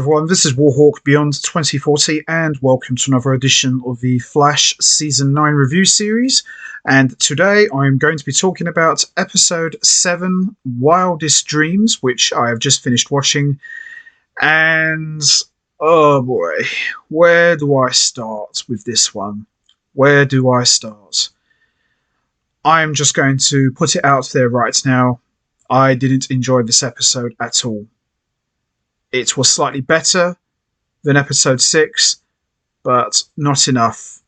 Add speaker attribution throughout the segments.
Speaker 1: everyone, this is Warhawk Beyond 2040 and welcome to another edition of the Flash Season 9 review series. And today I'm going to be talking about Episode 7, Wildest Dreams, which I have just finished watching. And, oh boy, where do I start with this one? Where do I start? I'm just going to put it out there right now. I didn't enjoy this episode at all. It was slightly better than episode 6, but not enough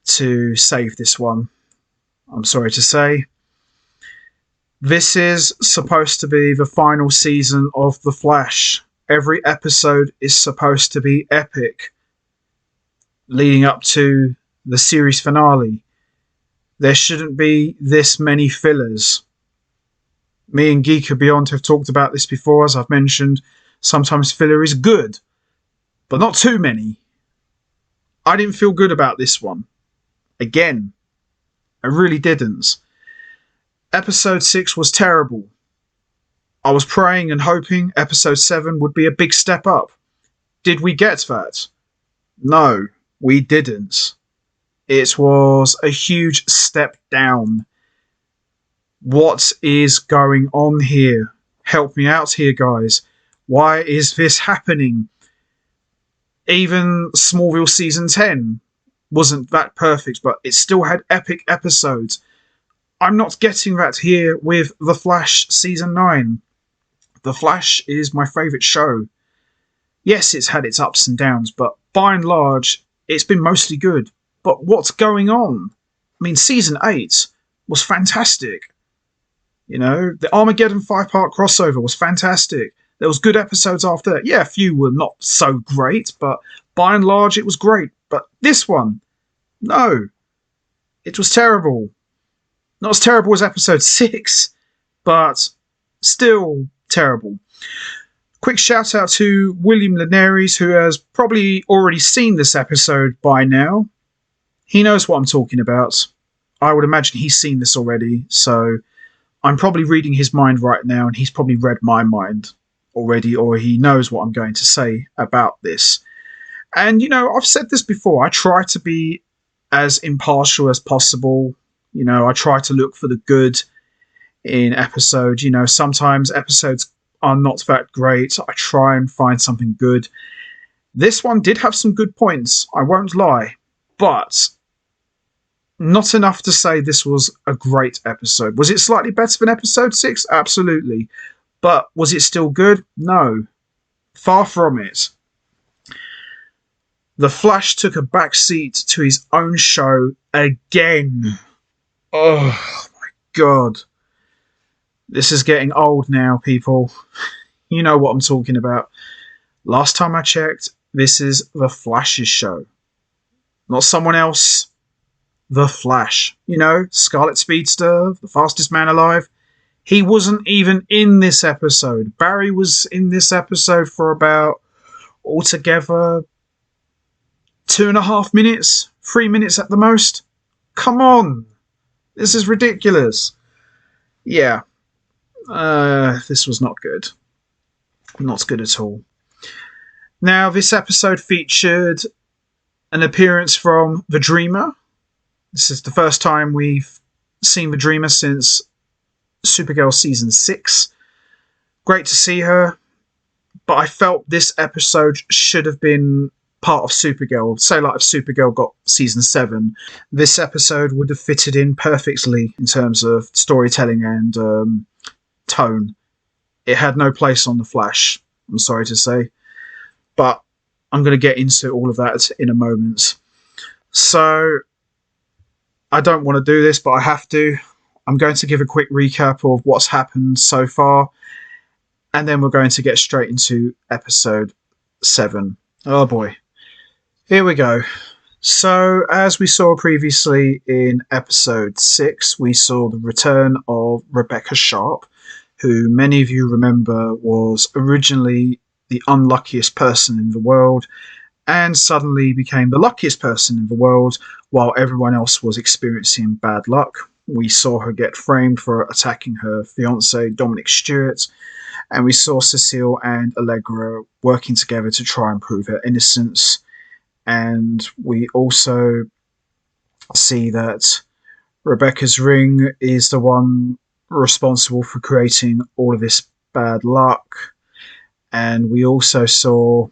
Speaker 1: to save this one, I'm sorry to say. This is supposed to be the final season of The Flash. Every episode is supposed to be epic, leading up to the series finale. There shouldn't be this many fillers. Me and Geeker Beyond have talked about this before, as I've mentioned. Sometimes filler is good, but not too many. I didn't feel good about this one. Again, I really didn't. Episode 6 was terrible. I was praying and hoping episode 7 would be a big step up. Did we get that? No, we didn't. It was a huge step down. What is going on here? Help me out here, guys. Why is this happening? Even Smallville Season 10 wasn't that perfect, but it still had epic episodes. I'm not getting that here with The Flash Season 9. The Flash is my favourite show. Yes, it's had its ups and downs, but by and large, it's been mostly good. But what's going on? I mean, Season 8 was fantastic. You know, the Armageddon 5-part crossover was fantastic. There was good episodes after that. Yeah, a few were not so great, but by and large it was great. But this one, no. It was terrible. Not as terrible as episode 6, but still terrible. Quick shout out to William Linares, who has probably already seen this episode by now. He knows what I'm talking about. I would imagine he's seen this already, so I'm probably reading his mind right now, and he's probably read my mind already, or he knows what I'm going to say about this. And, you know, I've said this before. I try to be as impartial as possible. You know, I try to look for the good in episodes. You know, sometimes episodes are not that great. I try and find something good. This one did have some good points, I won't lie, but not enough to say this was a great episode. Was it slightly better than episode 6? Absolutely. But was it still good? No. Far from it. The Flash took a backseat to his own show again. Oh my god. This is getting old now, people. You know what I'm talking about. Last time I checked, this is The Flash's show. Not someone else. The Flash. You know, Scarlet Speedster, the fastest man alive. He wasn't even in this episode. Barry was in this episode for about, altogether, 2.5 minutes, 3 minutes at the most. Come on. This is ridiculous. Yeah. This was not good. Not good at all. Now, this episode featured an appearance from the Dreamer. This is the first time we've seen the Dreamer since Supergirl Season 6. Great to see her, but I felt this episode should have been part of Supergirl. Say like if Supergirl got Season 7, this episode would have fitted in perfectly in terms of storytelling and tone. It had no place on The Flash, I'm sorry to say, but I'm going to get into all of that in a moment. So, I don't want to do this, but I have to. I'm going to give a quick recap of what's happened so far, and then we're going to get straight into episode 7. Oh boy. Here we go. So, as we saw previously in episode 6, we saw the return of Rebecca Sharp, who many of you remember was originally the unluckiest person in the world, and suddenly became the luckiest person in the world, while everyone else was experiencing bad luck. We saw her get framed for attacking her fiancé, Dominic Stewart, And we saw Cecile and Allegra working together to try and prove her innocence. And we also see that Rebecca's ring is the one responsible for creating all of this bad luck. And we also saw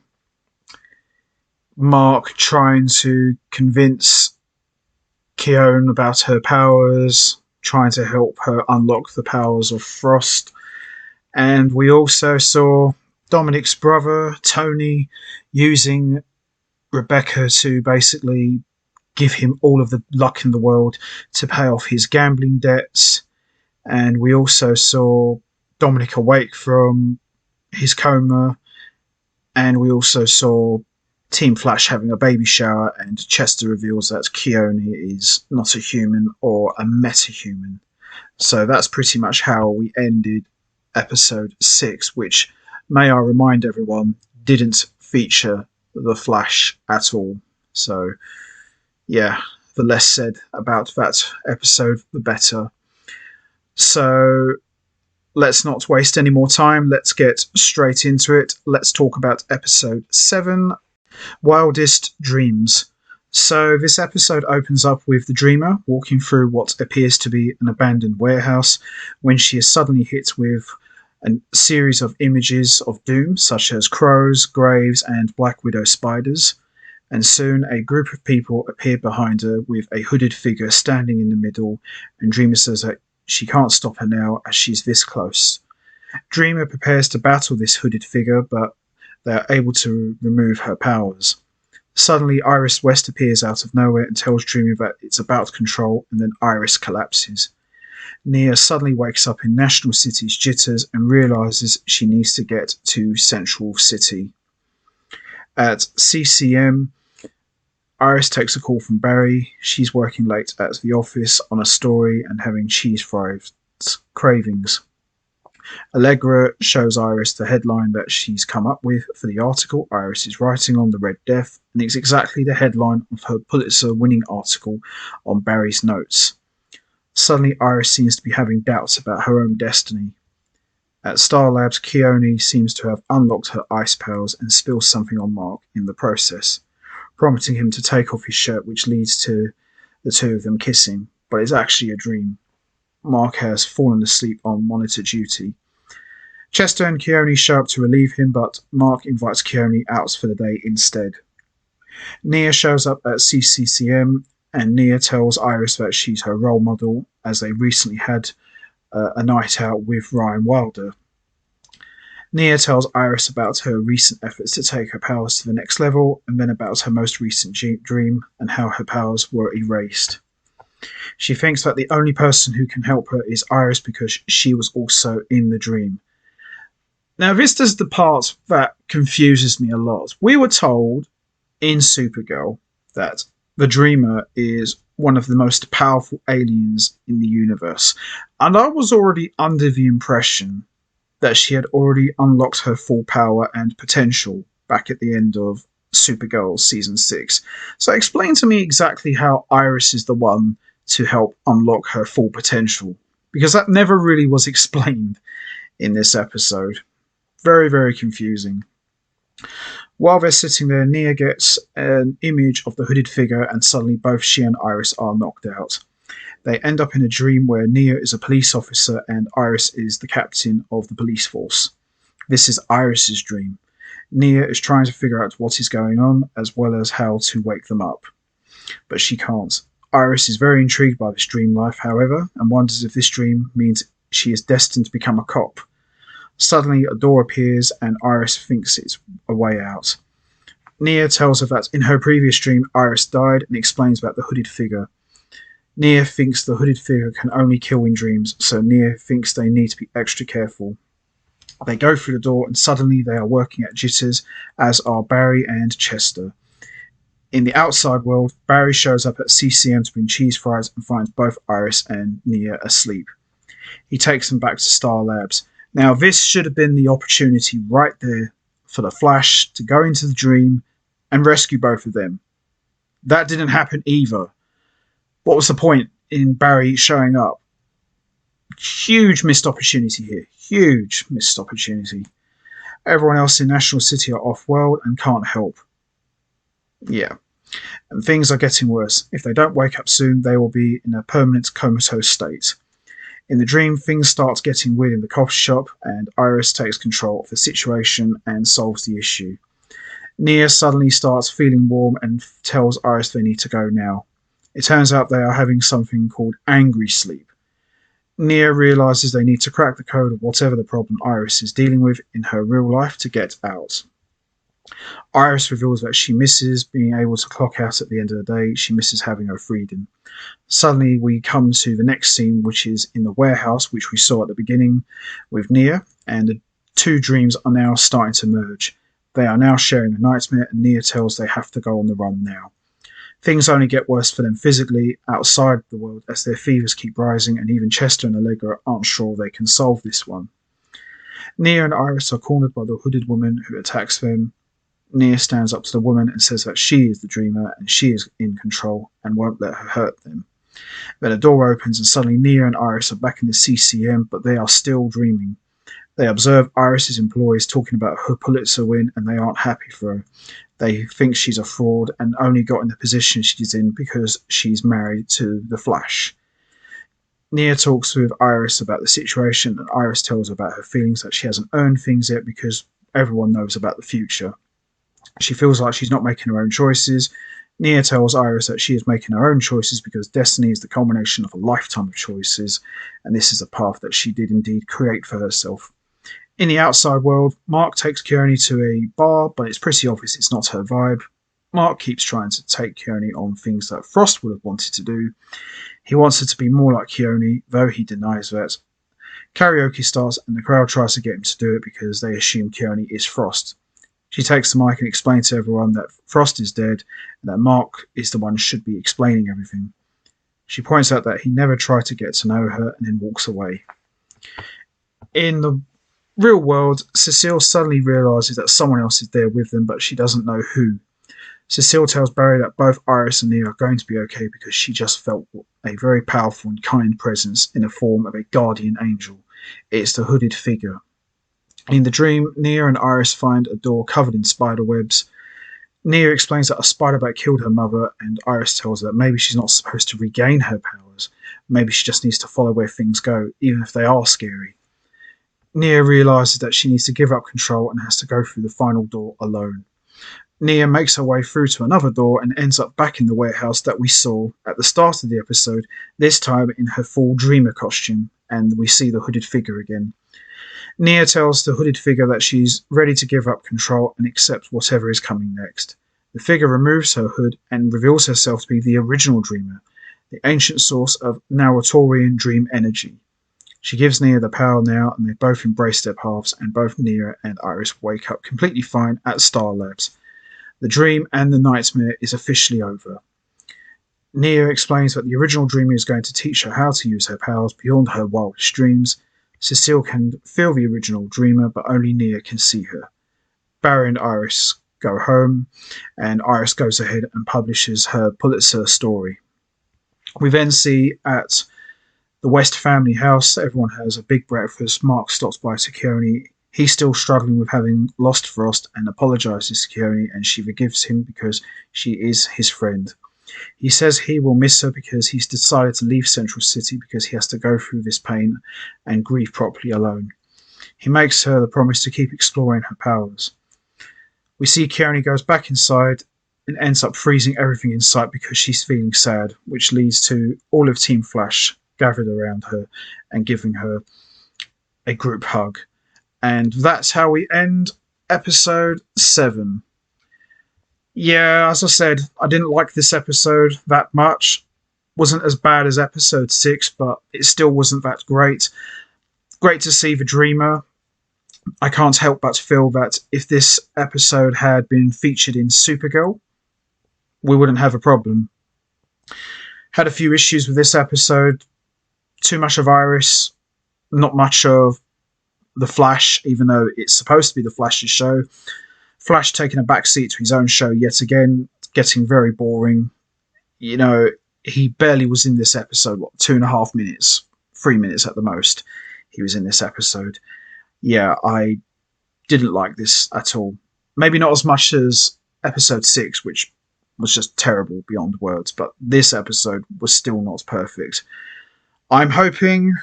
Speaker 1: Mark trying to convince Keown about her powers, trying to help her unlock the powers of Frost. And we also saw Dominic's brother, Tony, using Rebecca to basically give him all of the luck in the world to pay off his gambling debts. And we also saw Dominic awake from his coma. And we also saw Team Flash having a baby shower, and Chester reveals that Keone is not a human or a metahuman. So that's pretty much how we ended episode 6, which, may I remind everyone, didn't feature the Flash at all. So, yeah, the less said about that episode, the better. So, let's not waste any more time. Let's get straight into it. Let's talk about episode 7, Wildest Dreams. So this episode opens up with the Dreamer walking through what appears to be an abandoned warehouse when she is suddenly hit with a series of images of doom, such as crows, graves, and Black Widow spiders. And soon a group of people appear behind her with a hooded figure standing in the middle, and Dreamer says that she can't stop her now as she's this close. Dreamer prepares to battle this hooded figure, but they are able to remove her powers. Suddenly, Iris West appears out of nowhere and tells Dreamer that it's about control, and then Iris collapses. Nia suddenly wakes up in National City's jitters and realizes she needs to get to Central City. At CCM, Iris takes a call from Barry. She's working late at the office on a story and having cheese fries cravings. Allegra shows Iris the headline that she's come up with for the article Iris is writing on the Red Death, and it's exactly the headline of her Pulitzer-winning article on Barry's notes. Suddenly, Iris seems to be having doubts about her own destiny. At Star Labs, Keone seems to have unlocked her ice powers and spills something on Mark in the process, prompting him to take off his shirt, which leads to the two of them kissing, but it's actually a dream. Mark has fallen asleep on monitor duty. Chester and Keone show up to relieve him, but Mark invites Keone out for the day instead. Nia shows up at CCCM, and Nia tells Iris that she's her role model, as they recently had a night out with Ryan Wilder. Nia tells Iris about her recent efforts to take her powers to the next level, and then about her most recent dream and how her powers were erased. She thinks that the only person who can help her is Iris because she was also in the dream. Now, this is the part that confuses me a lot. We were told in Supergirl that the Dreamer is one of the most powerful aliens in the universe, and I was already under the impression that she had already unlocked her full power and potential back at the end of Supergirl Season 6. So explain to me exactly how Iris is the one to help unlock her full potential, because that never really was explained in this episode. Very, very confusing. While they're sitting there, Nia gets an image of the hooded figure, and suddenly both she and Iris are knocked out. They end up in a dream where Nia is a police officer and Iris is the captain of the police force. This is Iris's dream. Nia is trying to figure out what is going on, as well as how to wake them up. But she can't. Iris is very intrigued by this dream life, however, and wonders if this dream means she is destined to become a cop. Suddenly, a door appears, and Iris thinks it's a way out. Nia tells her that in her previous dream, Iris died, and explains about the hooded figure. Nia thinks the hooded figure can only kill in dreams, so Nia thinks they need to be extra careful. They go through the door, and suddenly they are working at jitters, as are Barry and Chester. In the outside world, Barry shows up at CCM to bring cheese fries and finds both Iris and Nia asleep. He takes them back to Star Labs. Now, this should have been the opportunity right there for the Flash to go into the dream and rescue both of them. That didn't happen either. What was the point in Barry showing up? Huge missed opportunity here. Huge missed opportunity. Everyone else in National City are off-world and can't help. Yeah. And things are getting worse. If they don't wake up soon, they will be in a permanent comatose state. In the dream, things start getting weird in the coffee shop, and Iris takes control of the situation and solves the issue. Nia suddenly starts feeling warm and tells Iris they need to go now. It turns out they are having something called angry sleep. Nia realizes they need to crack the code of whatever the problem Iris is dealing with in her real life to get out. Iris reveals that she misses being able to clock out at the end of the day. She misses having her freedom. Suddenly we come to the next scene, which is in the warehouse, which we saw at the beginning with Nia, and the two dreams are now starting to merge. They are now sharing a nightmare, and Nia tells they have to go on the run now. Things only get worse for them physically outside the world as their fevers keep rising, and even Chester and Allegra aren't sure they can solve this one. Nia and Iris are cornered by the hooded woman who attacks them. Nia stands up to the woman and says that she is the dreamer and she is in control and won't let her hurt them. Then a door opens and suddenly Nia and Iris are back in the CCM, but they are still dreaming. They observe Iris's employees talking about her Pulitzer win and they aren't happy for her. They think she's a fraud and only got in the position she's in because she's married to the Flash. Nia talks with Iris about the situation, and Iris tells her about her feelings that she hasn't earned things yet because everyone knows about the future. She feels like she's not making her own choices. Nia tells Iris that she is making her own choices because destiny is the culmination of a lifetime of choices, and this is a path that she did indeed create for herself. In the outside world, Mark takes Kearney to a bar, but it's pretty obvious it's not her vibe. Mark keeps trying to take Kearney on things that Frost would have wanted to do. He wants her to be more like Kearney, though he denies that. Karaoke starts and the crowd tries to get him to do it because they assume Kearney is Frost. She takes the mic and explains to everyone that Frost is dead and that Mark is the one who should be explaining everything. She points out that he never tried to get to know her and then walks away. In the real world, Cecile suddenly realises that someone else is there with them, but she doesn't know who. Cecile tells Barry that both Iris and Nia are going to be okay because she just felt a very powerful and kind presence in the form of a guardian angel. It's the hooded figure. In the dream, Nia and Iris find a door covered in spider webs. Nia explains that a spider bite killed her mother, and Iris tells her that maybe she's not supposed to regain her powers. Maybe she just needs to follow where things go, even if they are scary. Nia realises that she needs to give up control and has to go through the final door alone. Nia makes her way through to another door and ends up back in the warehouse that we saw at the start of the episode, this time in her full dreamer costume, and we see the hooded figure again. Nia tells the hooded figure that she's ready to give up control and accept whatever is coming next. The figure removes her hood and reveals herself to be the original dreamer, the ancient source of Narutorian dream energy. She gives Nia the power now, and they both embrace their paths, and both Nia and Iris wake up completely fine at Star Labs. The dream and the nightmare is officially over. Nia explains that the original dreamer is going to teach her how to use her powers beyond her wildest dreams. Cecile can feel the original dreamer, but only Nia can see her. Barry and Iris go home, and Iris goes ahead and publishes her Pulitzer story. We then see at the West family house, everyone has a big breakfast. Mark stops by to Kearney. He's still struggling with having lost Frost and apologises to Kearney, and she forgives him because she is his friend. He says he will miss her because he's decided to leave Central City because he has to go through this pain and grieve properly alone. He makes her the promise to keep exploring her powers. We see Kearney goes back inside and ends up freezing everything in sight because she's feeling sad, which leads to all of Team Flash gathered around her and giving her a group hug. And that's how we end episode 7. Yeah, as I said, I didn't like this episode that much. Wasn't as bad as episode 6, but it still wasn't that great. Great to see the Dreamer. I can't help but feel that if this episode had been featured in Supergirl, we wouldn't have a problem. Had a few issues with this episode. Too much of Iris, not much of the Flash, even though it's supposed to be the Flash's show. Flash taking a backseat to his own show yet again, getting very boring. You know, he barely was in this episode, 2.5 minutes 3 minutes at the most he was in this episode. Yeah, I didn't like this at all. Maybe not as much as episode 6, which was just terrible beyond words, but this episode was still not perfect. I'm hoping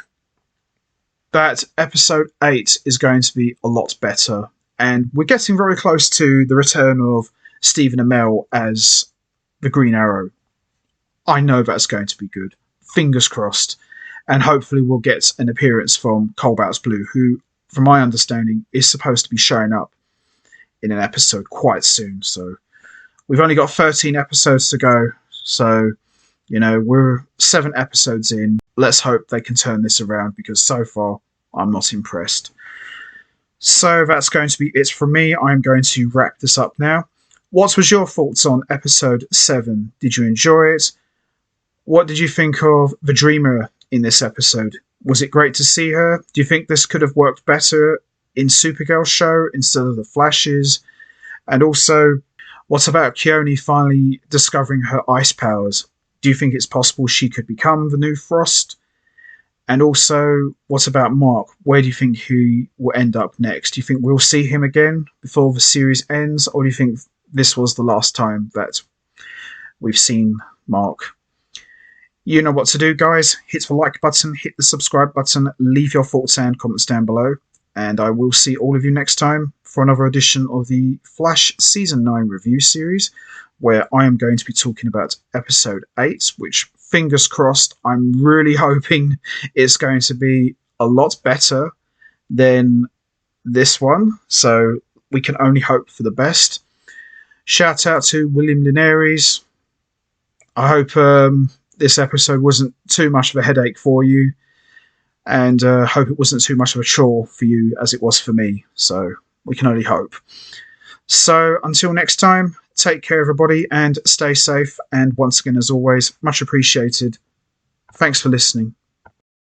Speaker 1: that episode 8 is going to be a lot better, and we're getting very close to the return of Stephen Amell as the Green Arrow. I know that's going to be good. Fingers crossed. And hopefully we'll get an appearance from Cobalt Blue, who, from my understanding, is supposed to be showing up in an episode quite soon. So we've only got 13 episodes to go. So, we're 7 episodes in. Let's hope they can turn this around, because so far I'm not impressed. So that's going to be it from me. I'm going to wrap this up now. What was your thoughts on episode 7? Did you enjoy it? What did you think of the Dreamer in this episode? Was it great to see her? Do you think this could have worked better in Supergirl's show instead of the Flash's? And also, what about Keone finally discovering her ice powers? Do you think it's possible she could become the new Frost? And also, what about Mark? Where do you think he will end up next? Do you think we'll see him again before the series ends? Or do you think this was the last time that we've seen Mark? You know what to do, guys. Hit the like button, hit the subscribe button, leave your thoughts and comments down below. And I will see all of you next time for another edition of the Flash Season 9 review series, where I am going to be talking about episode 8, which, fingers crossed, I'm really hoping it's going to be a lot better than this one. So we can only hope for the best. Shout out to William Linares. I hope this episode wasn't too much of a headache for you, and hope it wasn't too much of a chore for you as it was for me. So we can only hope. So until next time, take care everybody and stay safe, and once again, as always, much appreciated. Thanks for listening.